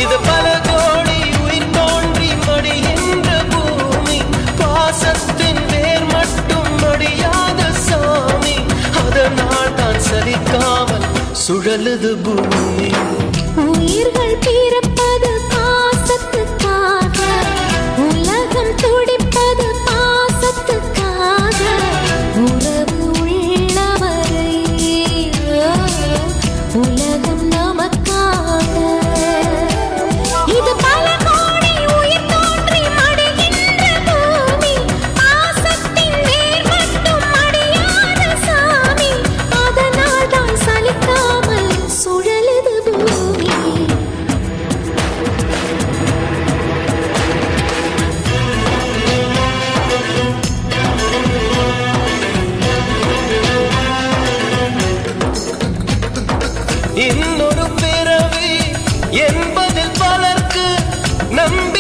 இது பல கோடி உயிர் தோன்றி மடிகின்ற பூமி. பாசத்தின் வேர் மட்டும் மடியாத சாமி. அதனால் தான் சலிக்காமல் சுழலுது பூமி. உயிர்கள் பிறப்பது பாசத்துக்காக, உலகம் துடிப்பது பாசத்துக்காக. உறவு உள்ளவரை உலகம் நமக்காக. இது பல கோடி உயிர் தோன்றி மடிகின்ற பூமி. பாசத்தின் வேர் மட்டும் மடியாத சாமி. அதனால் தான் சலிக்காமல் சுழலுது பூமி. இன்னொரு பிறவி என்பதில் பலர்க்கு நம்பிக்கை